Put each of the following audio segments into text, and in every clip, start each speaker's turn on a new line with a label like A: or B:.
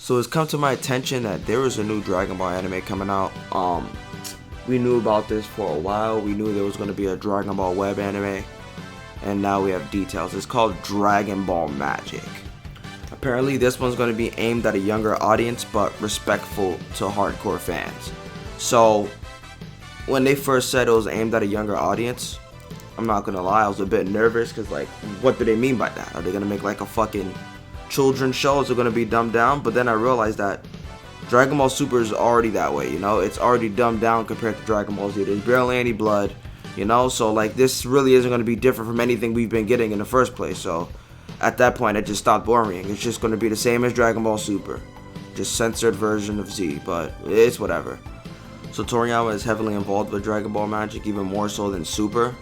A: So it's come to my attention that there was a new Dragon Ball anime coming out. We knew about this for a while. We knew there was going to be a Dragon Ball web anime, and now we have details. It's called Dragon Ball Magic. Apparently this one's going to be aimed at a younger audience, but respectful to hardcore fans. So when they first said it was aimed at a younger audience, I'm not going to lie, I was a bit nervous, because like, what do they mean by that? Are they going to make like a fucking children's show? Is it going to be dumbed down? But then I realized that Dragon Ball Super is already that way, you know? It's already dumbed down compared to Dragon Ball Z. There's barely any blood, you know? So like, this really isn't going to be different from anything we've been getting in the first place. So at that point, it just stopped boring. It's just going to be the same as Dragon Ball Super, just censored version of Z, but it's whatever. So Toriyama is heavily involved with Dragon Ball Magic, even more so than Super.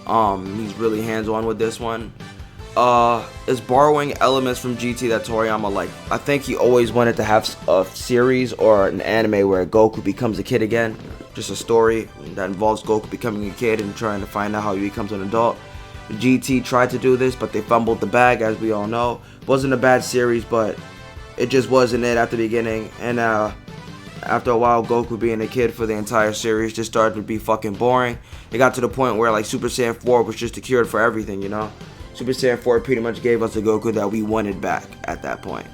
A: He's really hands-on with this one. Is borrowing elements from GT that Toriyama liked. I think he always wanted to have a series or an anime where Goku becomes a kid again. Just a story that involves Goku becoming a kid and trying to find out how he becomes an adult. GT tried to do this, but they fumbled the bag, as we all know. Wasn't a bad series, but it just wasn't it at the beginning. And after a while, Goku being a kid for the entire series just started to be fucking boring. It got to the point where like Super Saiyan 4 was just a cure for everything, you know? Super Saiyan 4 pretty much gave us the Goku that we wanted back at that point,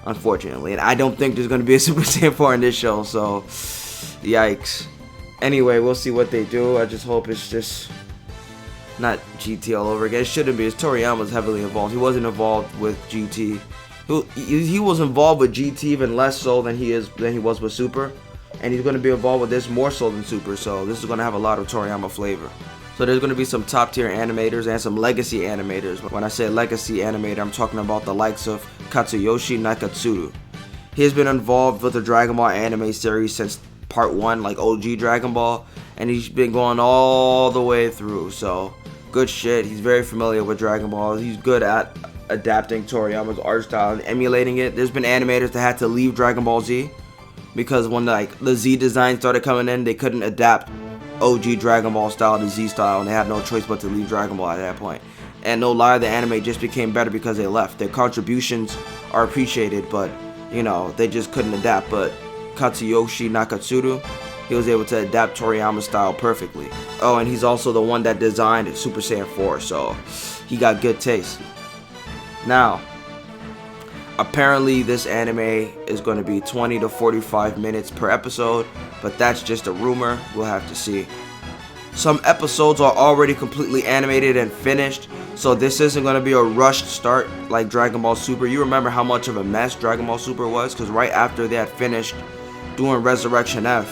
A: unfortunately. And I don't think there's going to be a Super Saiyan 4 in this show, so yikes. Anyway, we'll see what they do. I just hope it's just not GT all over again. It shouldn't be. It's Toriyama's heavily involved. He wasn't involved with GT. He was involved with GT even less so than he was with Super. And he's going to be involved with this more so than Super. So this is going to have a lot of Toriyama flavor. So there's going to be some top tier animators and some legacy animators. When I say legacy animator, I'm talking about the likes of Katsuyoshi Nakatsuru. He's been involved with the Dragon Ball anime series since part 1, like OG Dragon Ball. And he's been going all the way through. So good shit. He's very familiar with Dragon Ball. He's good at adapting Toriyama's art style and emulating it. There's been animators that had to leave Dragon Ball Z because when like the Z design started coming in, they couldn't adapt OG Dragon Ball style to Z style, and they had no choice but to leave Dragon Ball at that point. And no lie, the anime just became better because they left. Their contributions are appreciated, but you know, they just couldn't adapt. But Katsuyoshi Nakatsuru, he was able to adapt Toriyama's style perfectly. Oh, and he's also the one that designed Super Saiyan 4, so he got good taste. Now, apparently this anime is going to be 20 to 45 minutes per episode, but that's just a rumor. We'll have to see. Some episodes are already completely animated and finished, so this isn't going to be a rushed start like Dragon Ball Super. You remember how much of a mess Dragon Ball Super was? Because right after they had finished doing Resurrection F,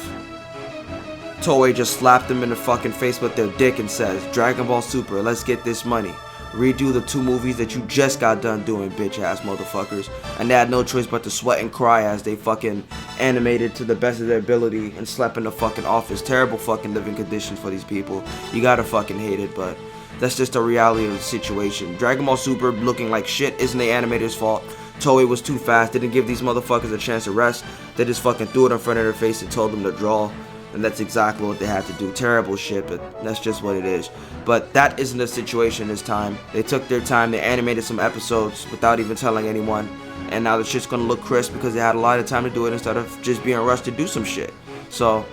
A: Toei just slapped them in the fucking face with their dick and says, Dragon Ball Super, let's get this money. Redo the 2 movies that you just got done doing, bitch ass motherfuckers. And they had no choice but to sweat and cry as they fucking animated to the best of their ability and slept in the fucking office. Terrible fucking living conditions for these people. You gotta fucking hate it, but that's just the reality of the situation. Dragon Ball Super looking like shit isn't the animator's fault. Toei was too fast, didn't give these motherfuckers a chance to rest. They just fucking threw it in front of their face and told them to draw. And that's exactly what they had to do. Terrible shit, but that's just what it is. But that isn't the situation this time. They took their time, they animated some episodes without even telling anyone. And now the shit's gonna look crisp because they had a lot of time to do it instead of just being rushed to do some shit. So,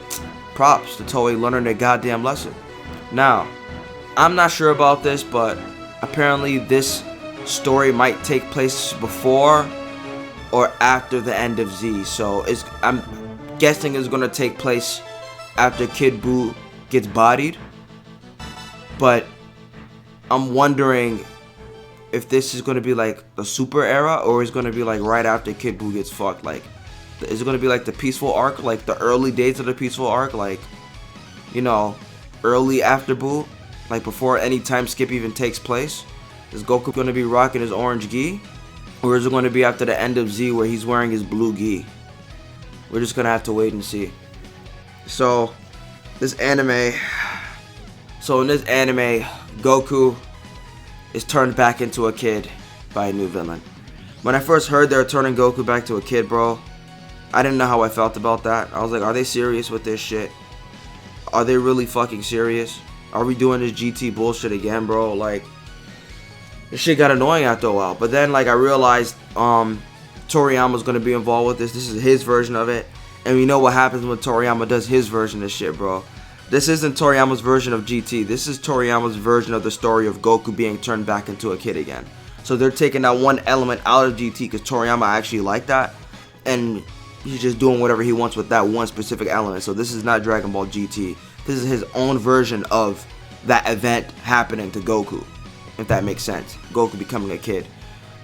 A: props to Toei learning their goddamn lesson. Now, I'm not sure about this, but apparently this story might take place before or after the end of Z. So, I'm guessing it's gonna take place after Kid Buu gets bodied, but I'm wondering if this is going to be like the Super era or is going to be like right after Kid Buu gets fucked. Like, is it going to be like the peaceful arc, like the early days of the peaceful arc, like, you know, early after Buu, like before any time skip even takes place? Is Goku going to be rocking his orange gi, or is it going to be after the end of Z where he's wearing his blue gi? We're just going to have to wait and see. So in this anime, Goku is turned back into a kid by a new villain. When I first heard they were turning Goku back to a kid, bro, I didn't know how I felt about that. I was like, are they serious with this shit? Are they really fucking serious? Are we doing this GT bullshit again, bro? Like, this shit got annoying after a while. But then, like, I realized, Toriyama's gonna be involved with this. This is his version of it. And we know what happens when Toriyama does his version of shit, bro. This isn't Toriyama's version of GT. This is Toriyama's version of the story of Goku being turned back into a kid again. So they're taking that one element out of GT because Toriyama actually liked that. And he's just doing whatever he wants with that one specific element. So this is not Dragon Ball GT. This is his own version of that event happening to Goku. If that makes sense. Goku becoming a kid.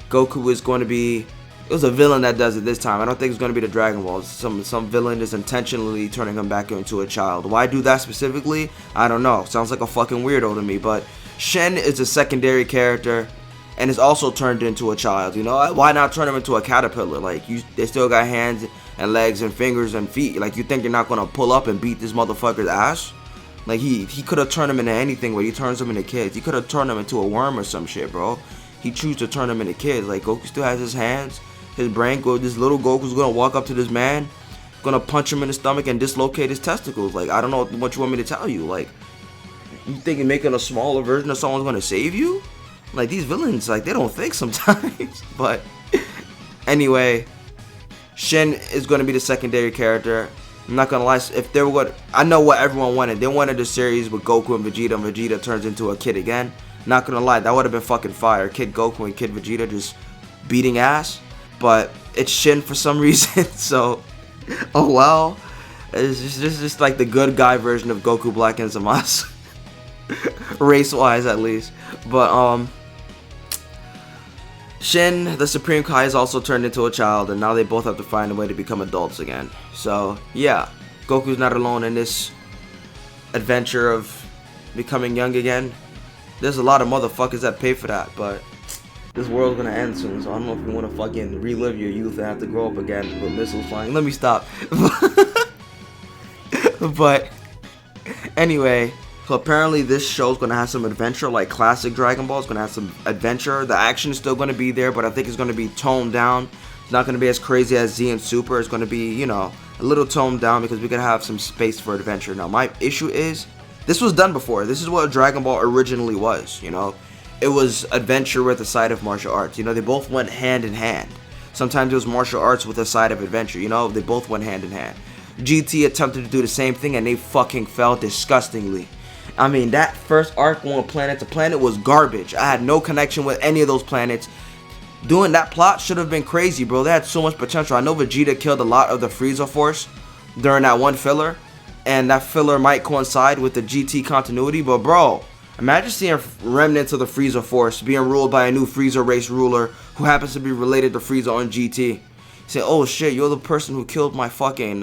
A: Goku is going to be... It was a villain that does it this time. I don't think it's going to be the Dragon Balls. Some villain is intentionally turning him back into a child. Why do that specifically? I don't know. Sounds like a fucking weirdo to me. But Shen is a secondary character and is also turned into a child. You know, why not turn him into a caterpillar? Like, they still got hands and legs and fingers and feet. Like, you think you're not going to pull up and beat this motherfucker's ass? Like, he could have turned him into anything, but he turns him into kids. He could have turned him into a worm or some shit, bro. He chooses to turn him into kids. Like, Goku still has his hands. His brain, this little Goku's gonna walk up to this man, gonna punch him in the stomach and dislocate his testicles. Like, I don't know what you want me to tell you. Like, you think making a smaller version of someone's gonna save you? Like, these villains, like, they don't think sometimes. But anyway, Shen is gonna be the secondary character. I'm not gonna lie, if they were what I know what everyone wanted. They wanted a series with Goku and Vegeta turns into a kid again. Not gonna lie, that would have been fucking fire. Kid Goku and Kid Vegeta just beating ass. But it's Shin for some reason, so oh well. It's just like the good guy version of Goku Black and Zamasu. Race-wise at least. But Shin, the Supreme Kai, is also turned into a child, and now they both have to find a way to become adults again. So yeah, Goku's not alone in this adventure of becoming young again. There's a lot of motherfuckers that pay for that, but this world's gonna end soon, so I don't know if you want to fucking relive your youth and have to grow up again with missiles flying. Let me stop. But anyway, so apparently this show's gonna have some adventure, like classic Dragon Ball. It's gonna have some adventure. The action is still gonna be there, but I think it's gonna be toned down. It's not gonna be as crazy as Z and Super. It's gonna be, you know, a little toned down because we could have some space for adventure. Now, my issue is this was done before. This is what Dragon Ball originally was, you know. It was adventure with a side of martial arts. You know, they both went hand in hand. Sometimes it was martial arts with a side of adventure. You know, they both went hand in hand. GT attempted to do the same thing and they fucking fell disgustingly. I mean, that first arc going planet to planet was garbage. I had no connection with any of those planets. Doing that plot should have been crazy, bro. They had so much potential. I know Vegeta killed a lot of the Frieza Force during that one filler. And that filler might coincide with the GT continuity. But, bro, imagine seeing remnants of the Frieza Force being ruled by a new Frieza race ruler who happens to be related to Frieza on GT. Say, oh shit, you're the person who killed my fucking,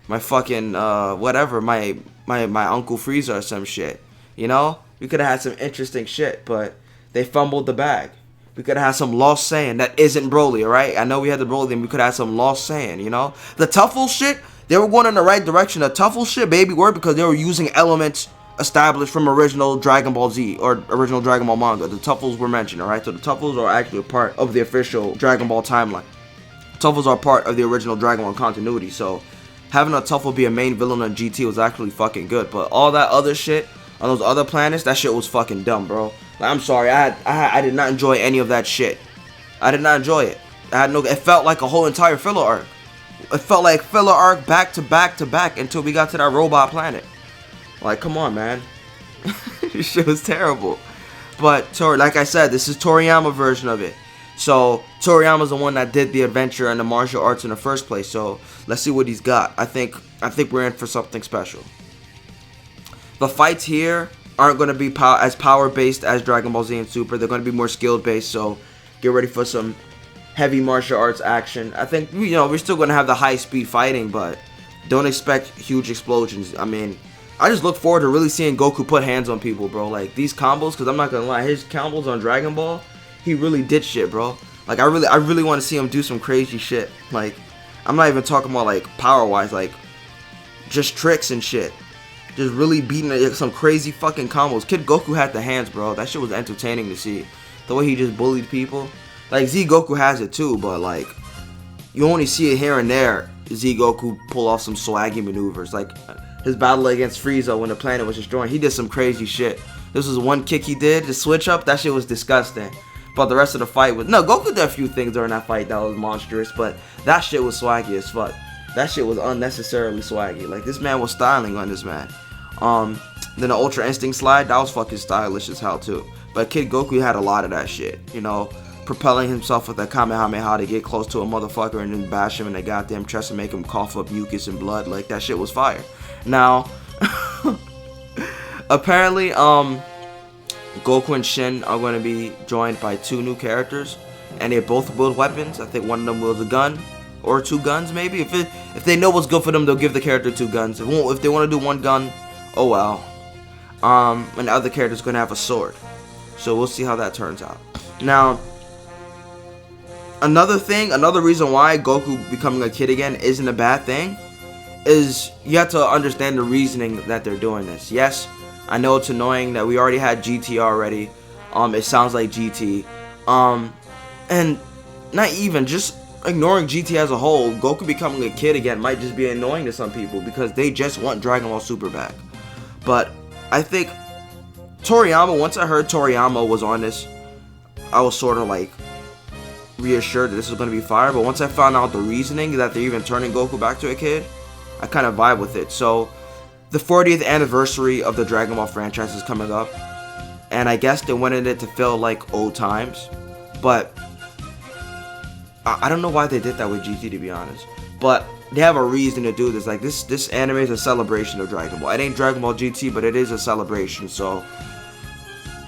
A: whatever, my Uncle Frieza or some shit. You know? We could have had some interesting shit, but they fumbled the bag. We could have had some Lost Saiyan that isn't Broly, alright? I know we had the Broly, and we could have had some Lost Saiyan, you know? The Tuffle shit, they were going in the right direction. The Tuffle shit, baby, were because they were using elements established from original Dragon Ball Z or original Dragon Ball manga. The Tuffles were mentioned, alright? So the Tuffles are actually a part of the official Dragon Ball timeline. Tuffles are part of the original Dragon Ball continuity, so having a Tuffle be a main villain on GT was actually fucking good. But all that other shit on those other planets, that shit was fucking dumb, bro. Like, I'm sorry, I did not enjoy any of that shit. I did not enjoy it. It felt like a whole entire filler arc. It felt like filler arc back to back to back until we got to that robot planet. Like, come on, man. This shit was terrible. But like I said, this is Toriyama version of it. So Toriyama's the one that did the adventure and the martial arts in the first place. So let's see what he's got. I think we're in for something special. The fights here aren't going to be as power based as Dragon Ball Z and Super. They're going to be more skill based. So get ready for some heavy martial arts action. I think, you know, we're still going to have the high speed fighting, but don't expect huge explosions. I mean, I just look forward to really seeing Goku put hands on people, bro. Like these combos, because I'm not going to lie, his combos on Dragon Ball, he really did shit, bro. Like, I really want to see him do some crazy shit. Like, I'm not even talking about, like, power-wise, like, just tricks and shit. Just really beating some crazy fucking combos. Kid Goku had the hands, bro. That shit was entertaining to see. The way he just bullied people. Like, Z Goku has it too, but, like, you only see it here and there. Z Goku pull off some swaggy maneuvers. Like, his battle against Frieza when the planet was destroyed, he did some crazy shit. This was one kick he did, the switch up, that shit was disgusting. But the rest of the fight was... No, Goku did a few things during that fight that was monstrous, but that shit was swaggy as fuck. That shit was unnecessarily swaggy. Like, this man was styling on this man. Then the Ultra Instinct slide, that was fucking stylish as hell too. But Kid Goku had a lot of that shit, you know, propelling himself with that Kamehameha to get close to a motherfucker and then bash him in the goddamn chest and make him cough up mucus and blood. Like, that shit was fire. Now, apparently, Goku and Shin are going to be joined by 2 new characters, and they both wield weapons. I think one of them wields a gun, or 2 guns maybe. If they know what's good for them, they'll give the character 2 guns. If they want to do 1 gun, oh well. And the other character's going to have a sword. So we'll see how that turns out. Now, another reason why Goku becoming a kid again isn't a bad thing is you have to understand the reasoning that they're doing this. Yes, I know it's annoying that we already had GT already. It sounds like GT. And not even, just ignoring GT as a whole, Goku becoming a kid again might just be annoying to some people because they just want Dragon Ball Super back. But I think Toriyama, once I heard Toriyama was on this, I was sort of like reassured that this was going to be fire. But once I found out the reasoning that they're even turning Goku back to a kid, I kind of vibe with it. So the 40th anniversary of the Dragon Ball franchise is coming up, and I guess they wanted it to feel like old times, but I don't know why they did that with GT, to be honest. But they have a reason to do this. Like, this anime is a celebration of Dragon Ball. It ain't Dragon Ball GT, but it is a celebration. So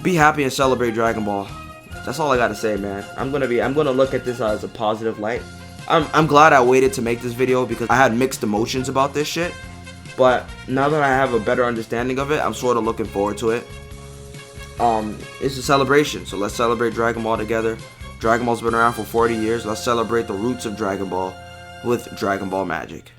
A: be happy and celebrate Dragon Ball. That's all I gotta say, man. I'm gonna look at this as a positive light. I'm glad I waited to make this video because I had mixed emotions about this shit. But now that I have a better understanding of it, I'm sort of looking forward to it. It's a celebration, so let's celebrate Dragon Ball together. Dragon Ball's been around for 40 years. Let's celebrate the roots of Dragon Ball with Dragon Ball magic.